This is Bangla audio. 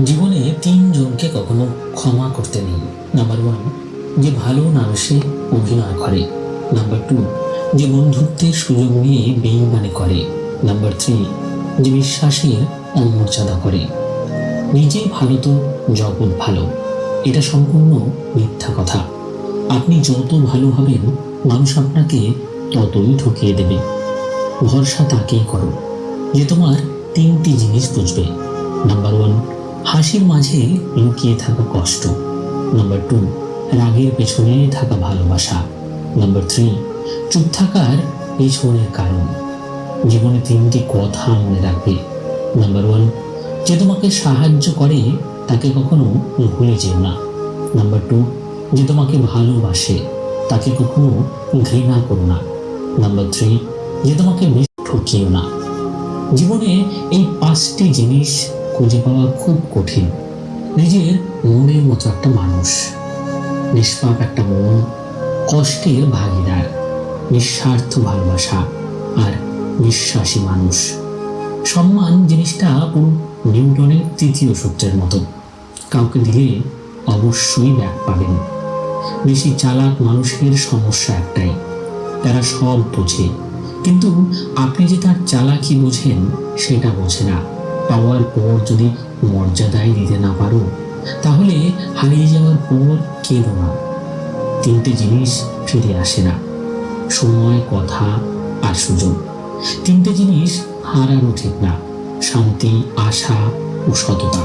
জীবনে তিনজনকে কখনো ক্ষমা করতে নেই। নাম্বার ওয়ান, যে ভালো নার্সে অভিনয় করে। নাম্বার টু, যে বন্ধুত্বের সুযোগ নিয়ে বেইমানি করে। নাম্বার থ্রি, যে বিশ্বাসের অমর্যাদা করে। নিজে ভালো তো জগৎ ভালো, এটা সম্পূর্ণ মিথ্যা কথা। আপনি যত ভালো হবেন, মানুষ আপনাকে ততই ঠকিয়ে দেবে। ভরসা তাকেই করো যে তোমার তিনটি জিনিস বুঝবে। নাম্বার ওয়ান, হাসির মাঝে লুকিয়ে থাকা কষ্ট। নাম্বার টু, রাগের পেছনে থাকা ভালোবাসা। নাম্বার থ্রি, চুপ থাকার পেছনের কারণ। জীবনে তিনটি কথা মনে রাখবে। নাম্বার ওয়ান, যে তোমাকে সাহায্য করে তাকে কখনো ভুলে যেও না। নাম্বার টু, যে তোমাকে ভালোবাসে তাকে কখনো ঘৃণা করো না। নাম্বার থ্রি, যে তোমাকে ঠকিও না। জীবনে এই পাঁচটি জিনিস খুঁজে পাওয়া খুব কঠিন। নিজের মনের মতো একটা মানুষ, নিষ্পাপ একটা মন, কষ্টের ভাগিদার, নিঃস্বার্থ ভালোবাসা আর বিশ্বাসী মানুষ। সম্মান জিনিসটা পুরো নিউটনের তৃতীয় সূত্রের মতো, কাউকে দিলে অবশ্যই ব্যাক পাবেন। বেশি চালাক মানুষের সমস্যা একটাই, তারা সব বোঝে, কিন্তু আপনি যে তার চালাকি বোঝেন সেটা বোঝে না। পাওয়ার পর যদি মর্যাদায় দিতে না পারো, তাহলে হারিয়ে যাওয়ার পর কেঁদো না। তিনটে জিনিস ফিরে আসে না, সময়, কথা আর সুযোগ। তিনটে জিনিস হারানো ঠিক না, শান্তি, আশা ও সততা।